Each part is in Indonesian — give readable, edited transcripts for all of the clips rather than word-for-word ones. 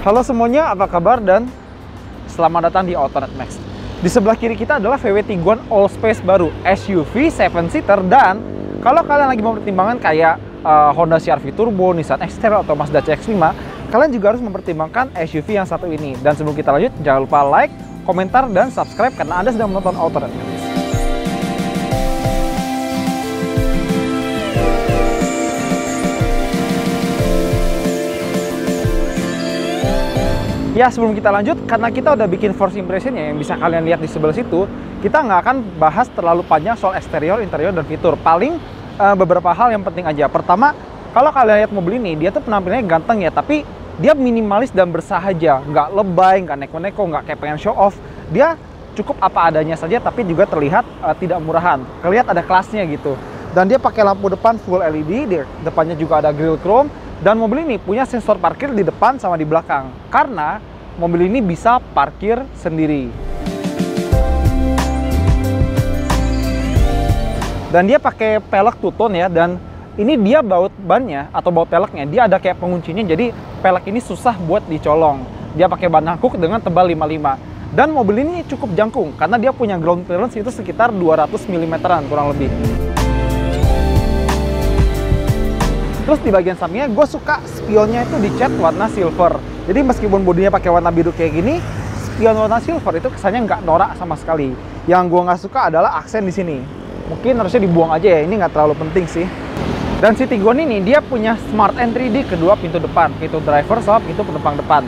Halo semuanya, apa kabar dan selamat datang di Autonet Max. Di sebelah kiri kita adalah VW Tiguan All Space baru, SUV 7-seater, dan kalau kalian lagi mempertimbangkan kayak Honda CR-V Turbo, Nissan X-Trail, atau Mazda CX-5, kalian juga harus mempertimbangkan SUV yang satu ini. Dan sebelum kita lanjut, jangan lupa like, komentar, dan subscribe karena Anda sedang menonton Autonet Max. Ya, sebelum kita lanjut, karena kita udah bikin first impression-nya yang bisa kalian lihat di sebelah situ, kita nggak akan bahas terlalu panjang soal eksterior, interior, dan fitur. Paling beberapa hal yang penting aja. Pertama, kalau kalian lihat mobil ini, dia tuh penampilannya ganteng ya, tapi dia minimalis dan bersahaja. Nggak lebay, nggak neko-neko, nggak kayak pengen show off. Dia cukup apa adanya saja, tapi juga terlihat tidak murahan. Kelihatan ada kelasnya gitu. Dan dia pakai lampu depan full LED, di depannya juga ada grill chrome. Dan mobil ini punya sensor parkir di depan sama di belakang, karena mobil ini bisa parkir sendiri. Dan dia pakai pelek two-tone ya, dan ini dia baut bannya atau baut peleknya, dia ada kayak penguncinya, jadi pelek ini susah buat dicolong. Dia pakai ban Hankook dengan tebal 55. Dan mobil ini cukup jangkung, karena dia punya ground clearance itu sekitar 200 mm-an kurang lebih. Terus di bagian sampingnya, gue suka spionnya itu dicat warna silver. Jadi meskipun bodinya pakai warna biru kayak gini, spion warna silver itu kesannya nggak norak sama sekali. Yang gue nggak suka adalah aksen di sini. Mungkin harusnya dibuang aja ya, ini nggak terlalu penting sih. Dan si Tiguan ini, dia punya smart entry di kedua pintu depan. Pintu driver sama pintu penumpang depan.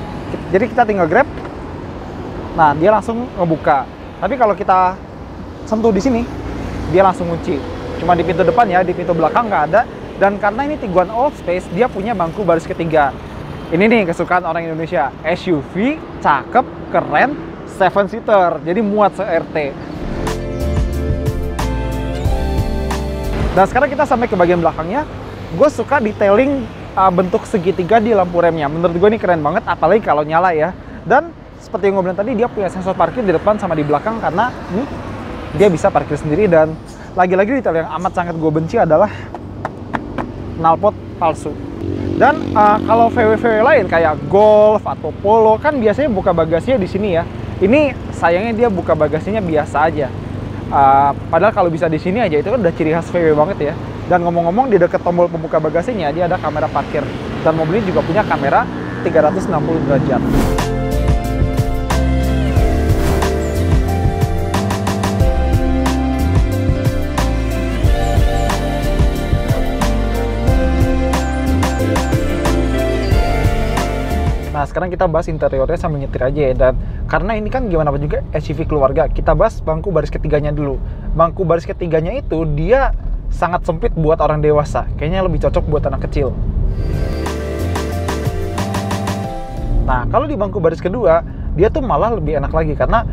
Jadi kita tinggal grab, nah dia langsung ngebuka. Tapi kalau kita sentuh di sini, dia langsung kunci. Cuma di pintu depan ya, di pintu belakang nggak ada. Dan karena ini Tiguan All Space, dia punya bangku baris ketiga. Ini nih kesukaan orang Indonesia, SUV, cakep, keren, 7-seater, jadi muat se-RT. Dan sekarang kita sampai ke bagian belakangnya. Gue suka detailing bentuk segitiga di lampu remnya. Menurut gue ini keren banget, apalagi kalau nyala ya. Dan seperti yang gue bilang tadi, dia punya sensor parkir di depan sama di belakang, karena dia bisa parkir sendiri. Dan lagi-lagi detail yang amat sangat gue benci adalah knalpot palsu. Dan kalau VW-VW lain kayak Golf atau Polo kan biasanya buka bagasinya di sini ya. Ini sayangnya dia buka bagasinya biasa aja. Padahal kalau bisa di sini aja itu kan udah ciri khas VW banget ya. Dan ngomong-ngomong, di dekat tombol pembuka bagasinya dia ada kamera parkir. Dan mobil ini juga punya kamera 360 derajat. Nah, sekarang kita bahas interiornya sambil nyetir aja ya. Dan karena ini kan gimana pun juga SUV keluarga, kita bahas bangku baris ketiganya dulu. Bangku baris ketiganya itu dia sangat sempit buat orang dewasa. Kayaknya lebih cocok buat anak kecil. Nah, kalau di bangku baris kedua, dia tuh malah lebih enak lagi karena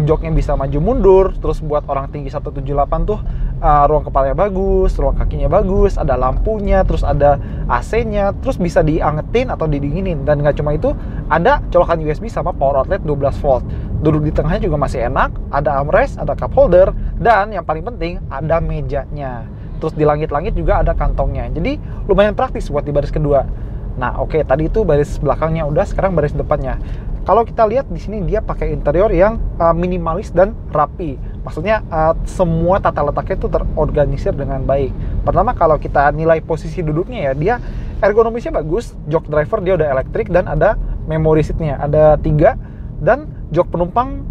joknya bisa maju mundur. Terus buat orang tinggi 178 tuh ruang kepalanya bagus, ruang kakinya bagus, ada lampunya, terus ada AC-nya, terus bisa diangetin atau didinginin. Dan nggak cuma itu, ada colokan USB sama power outlet 12 volt. Duduk di tengahnya juga masih enak, ada armrest, ada cup holder, dan yang paling penting ada mejanya. Terus di langit-langit juga ada kantongnya. Jadi lumayan praktis buat di baris kedua. Nah, oke, tadi itu baris belakangnya udah, sekarang baris depannya. Kalau kita lihat di sini dia pakai interior yang minimalis dan rapi. Maksudnya semua tata letaknya itu terorganisir dengan baik. Pertama, kalau kita nilai posisi duduknya ya, dia ergonomisnya bagus. Jok driver dia udah elektrik dan ada memory seatnya, ada 3. Dan jok penumpang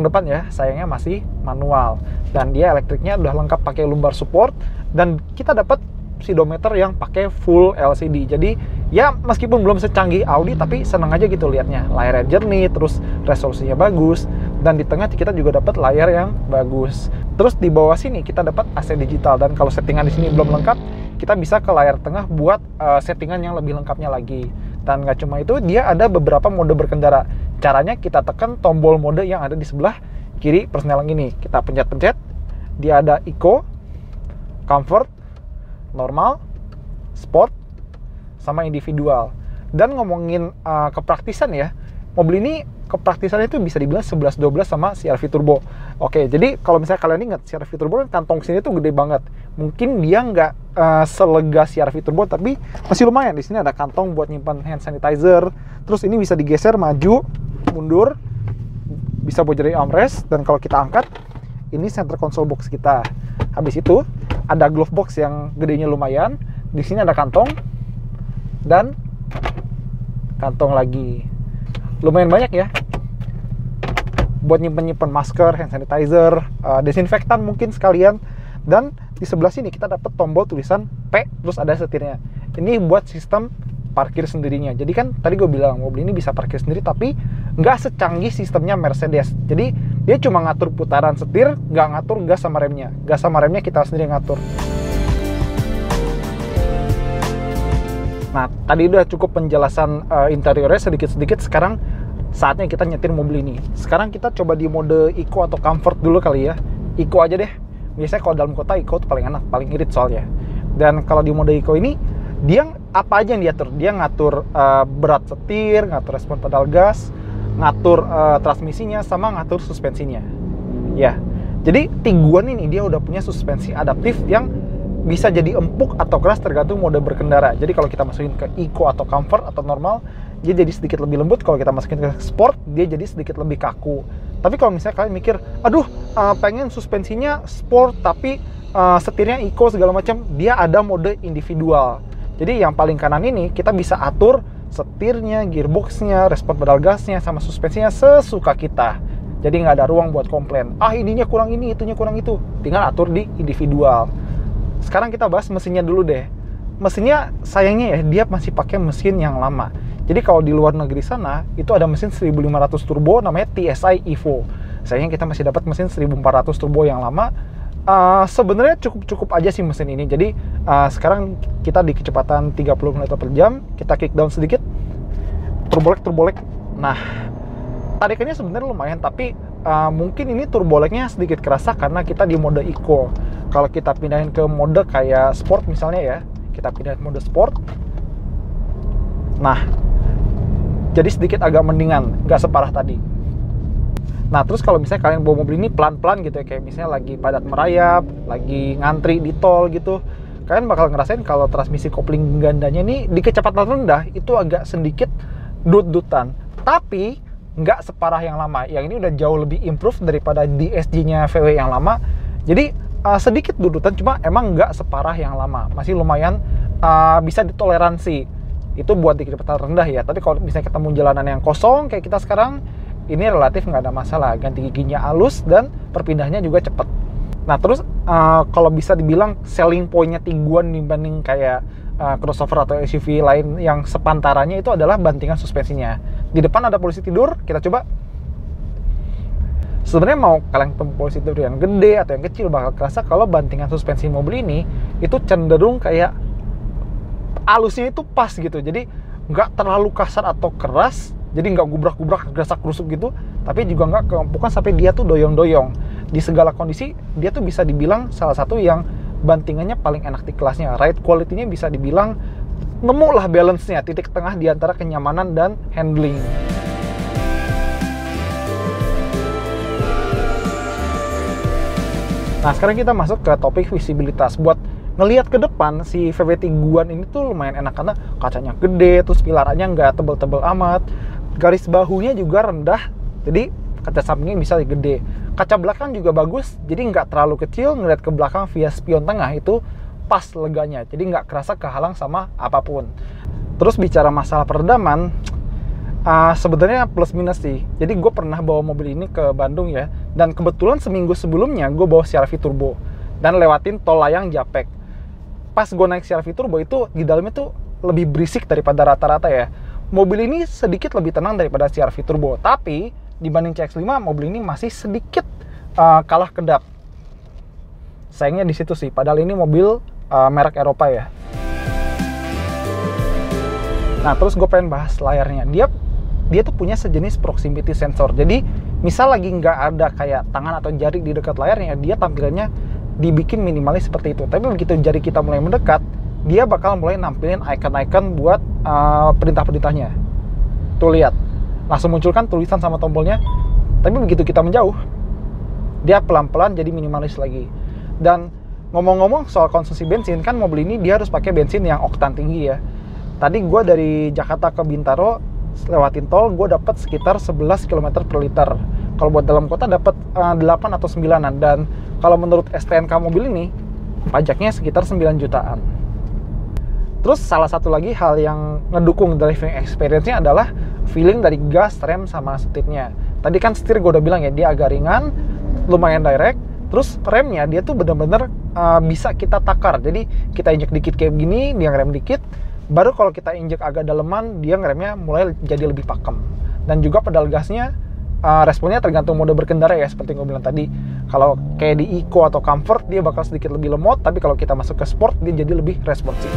depan ya, sayangnya masih manual. Dan dia elektriknya udah lengkap pakai lumbar support. Dan kita dapat speedometer yang pakai full LCD. Jadi ya meskipun belum secanggih Audi, tapi seneng aja gitu liatnya. Layarnya jernih, terus resolusinya bagus, dan di tengah kita juga dapat layar yang bagus. Terus di bawah sini kita dapat AC digital, dan kalau settingan di sini belum lengkap, kita bisa ke layar tengah buat settingan yang lebih lengkapnya lagi. Dan nggak cuma itu, dia ada beberapa mode berkendara. Caranya kita tekan tombol mode yang ada di sebelah kiri persneling ini. Kita pencet-pencet, dia ada Eco, Comfort, Normal, Sport, sama individual. Dan ngomongin kepraktisan ya, mobil ini kepraktisannya itu bisa dibilang 11-12 sama CR-V Turbo. Oke, jadi kalau misalnya kalian ingat, CR-V Turbo kan kantong sini tuh gede banget. Mungkin dia nggak selega CR-V turbo, tapi masih lumayan. Di sini ada kantong buat nyimpan hand sanitizer. Terus ini bisa digeser maju, mundur, bisa buat jadi armrest. Dan kalau kita angkat, ini center console box kita. Habis itu ada glove box yang gedenya lumayan. Di sini ada kantong dan kantong lagi. Lumayan banyak ya. Buat nyimpen masker, hand sanitizer, desinfektan mungkin sekalian. Dan di sebelah sini kita dapat tombol tulisan P, terus ada setirnya. Ini buat sistem parkir sendirinya. Jadi kan tadi gue bilang mobil ini bisa parkir sendiri, tapi nggak secanggih sistemnya Mercedes. Jadi dia cuma ngatur putaran setir, nggak ngatur gas sama remnya. Gas sama remnya kita sendiri ngatur. Nah, tadi udah cukup penjelasan interiornya sedikit-sedikit. Sekarang saatnya kita nyetir mobil ini. Sekarang kita coba di mode Eco atau Comfort dulu kali ya. Eco aja deh. Biasanya kalau dalam kota Eco tuh paling enak, paling irit soalnya. Dan kalau di mode Eco ini, dia apa aja yang diatur? Dia ngatur berat setir, ngatur respon pedal gas, ngatur transmisinya, sama ngatur suspensinya. Ya, jadi Tiguan ini dia udah punya suspensi adaptif yang bisa jadi empuk atau keras tergantung mode berkendara. Jadi kalau kita masukin ke Eco atau Comfort atau normal, dia jadi sedikit lebih lembut. Kalau kita masukin ke Sport, dia jadi sedikit lebih kaku. Tapi kalau misalnya kalian mikir, aduh pengen suspensinya Sport tapi setirnya Eco segala macam, dia ada mode individual. Jadi yang paling kanan ini kita bisa atur setirnya, gearboxnya, respon pedal gasnya, sama suspensinya sesuka kita. Jadi nggak ada ruang buat komplain. Ininya kurang ini, itunya kurang itu. Tinggal atur di individual. Sekarang kita bahas mesinnya dulu deh. Mesinnya sayangnya ya, dia masih pakai mesin yang lama. Jadi kalau di luar negeri sana, itu ada mesin 1500 turbo namanya TSI Evo. Sayangnya kita masih dapat mesin 1400 turbo yang lama. Sebenarnya cukup aja sih mesin ini. Jadi sekarang kita di kecepatan 30 km per jam. Kita kick down sedikit. Turbolek. Nah, tarikannya sebenarnya lumayan, tapi mungkin ini turboleknya sedikit kerasa karena kita di mode Eco. Kalau kita pindahin ke mode kayak Sport misalnya ya, kita pindahin mode Sport. Nah, jadi sedikit agak mendingan, nggak separah tadi. Nah, terus kalau misalnya kalian bawa mobil ini pelan-pelan gitu ya, kayak misalnya lagi padat merayap, lagi ngantri di tol gitu, kalian bakal ngerasain kalau transmisi kopling gandanya ini di kecepatan rendah itu agak sedikit dut-dutan. Tapi nggak separah yang lama. Yang ini udah jauh lebih improve daripada DSG-nya VW yang lama. Jadi sedikit dudutan, cuma emang nggak separah yang lama. Masih lumayan bisa ditoleransi. Itu buat di kecepatan rendah ya. Tapi kalau misalnya ketemu jalanan yang kosong kayak kita sekarang, ini relatif nggak ada masalah. Ganti giginya halus dan perpindahannya juga cepet. Nah terus kalau bisa dibilang selling point-nya Tiguan dibanding kayak crossover atau SUV lain yang sepantarannya itu adalah bantingan suspensinya. Di depan ada polisi tidur, kita coba. Sebenarnya mau kalian ketemu polisi tidur yang gede atau yang kecil, bakal kerasa kalau bantingan suspensi mobil ini itu cenderung kayak halusnya itu pas gitu. Jadi nggak terlalu kasar atau keras, jadi nggak gubrak-gubrak, gerasak-gerusuk gitu, tapi juga nggak keempukan sampai dia tuh doyong-doyong. Di segala kondisi, dia tuh bisa dibilang salah satu yang bantingannya paling enak di kelasnya. Ride quality-nya bisa dibilang nemu lah balance-nya, titik tengah di antara kenyamanan dan handling. Nah, sekarang kita masuk ke topik visibilitas. Buat ngelihat ke depan, si VW Tiguan ini tuh lumayan enak karena kacanya gede, terus pilarannya nggak tebel-tebel amat. Garis bahunya juga rendah, jadi kaca sampingnya bisa gede. Kaca belakang juga bagus, jadi nggak terlalu kecil. Ngeliat ke belakang via spion tengah itu pas leganya, jadi nggak kerasa kehalang sama apapun. Terus bicara masalah peredaman, sebenarnya plus minus sih. Jadi gue pernah bawa mobil ini ke Bandung ya, dan kebetulan seminggu sebelumnya gue bawa CR-V Turbo dan lewatin tol layang Japek. Pas gue naik CR-V Turbo itu di dalamnya tuh lebih berisik daripada rata-rata ya. Mobil ini sedikit lebih tenang daripada CR-V Turbo, tapi dibanding CX-5 mobil ini masih sedikit kalah kedap. Sayangnya di situ sih, padahal ini mobil merek Eropa ya. Nah, terus gue pengen bahas layarnya. Dia tuh punya sejenis proximity sensor. Jadi, misal lagi nggak ada kayak tangan atau jari di dekat layarnya, dia tampilannya dibikin minimalis seperti itu. Tapi begitu jari kita mulai mendekat, dia bakal mulai nampilin icon-icon buat perintah-perintahnya. Tuh lihat, langsung munculkan tulisan sama tombolnya. Tapi begitu kita menjauh, dia pelan-pelan jadi minimalis lagi. Dan ngomong-ngomong soal konsumsi bensin, kan mobil ini dia harus pakai bensin yang oktan tinggi ya. Tadi gue dari Jakarta ke Bintaro lewatin tol, gue dapat sekitar 11 km per liter. Kalau buat dalam kota dapat 8 atau 9-an. Dan kalau menurut STNK mobil ini, pajaknya sekitar 9 jutaan. Terus salah satu lagi hal yang ngedukung driving experience-nya adalah feeling dari gas, rem, sama setirnya. Tadi kan setir gue udah bilang ya, dia agak ringan, lumayan direct. Terus remnya dia tuh bener-bener bisa kita takar. Jadi kita injek dikit kayak gini, dia ngerem dikit. Baru kalau kita injek agak daleman, dia ngeremnya mulai jadi lebih pakem. Dan juga pedal gasnya, responnya tergantung mode berkendara ya, seperti gue bilang tadi. Kalau kayak di Eco atau Comfort, dia bakal sedikit lebih lemot. Tapi kalau kita masuk ke Sport, dia jadi lebih responsif.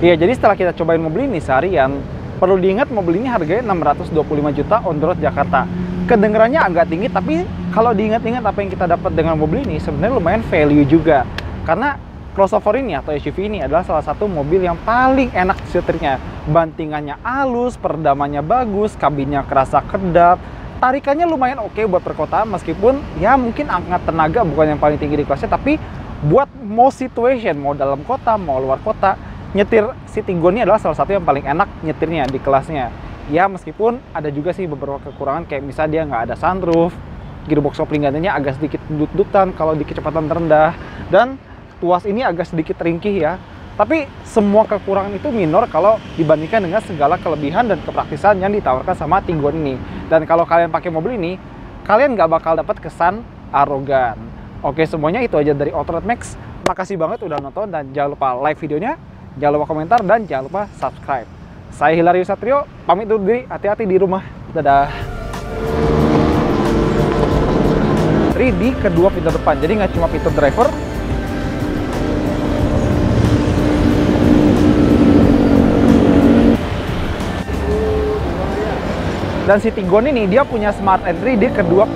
Iya, jadi setelah kita cobain mobil ini seharian, perlu diingat mobil ini harganya 625 juta on the road Jakarta. Kedengerannya agak tinggi, tapi kalau diingat-ingat apa yang kita dapat dengan mobil ini, sebenarnya lumayan value juga. Karena crossover ini atau SUV ini adalah salah satu mobil yang paling enak setirnya. Bantingannya halus, peredamannya bagus, kabinnya kerasa kedap, tarikannya lumayan oke buat perkotaan, meskipun ya mungkin angkat tenaga bukan yang paling tinggi di kelasnya, tapi buat mau situation, mau dalam kota, mau luar kota, nyetir si Tiggo ini adalah salah satu yang paling enak nyetirnya di kelasnya. Ya meskipun ada juga sih beberapa kekurangan, kayak misalnya dia nggak ada sunroof, gearbox kopling gandanya agak sedikit dut-dutan kalau di kecepatan terendah, dan tuas ini agak sedikit ringkih ya. Tapi semua kekurangan itu minor kalau dibandingkan dengan segala kelebihan dan kepraktisan yang ditawarkan sama Tiggo ini. Dan kalau kalian pakai mobil ini, kalian nggak bakal dapat kesan arogan. Oke, semuanya itu aja dari Outright Max. Makasih banget udah nonton, dan jangan lupa like videonya, jangan lupa komentar, dan jangan lupa subscribe. Saya Hilarius Satrio, pamit undur diri, hati-hati di rumah. Dadah. 3D kedua pintu depan, jadi nggak cuma pintu driver. Dan si Tiggo ini dia punya smart entry di kedua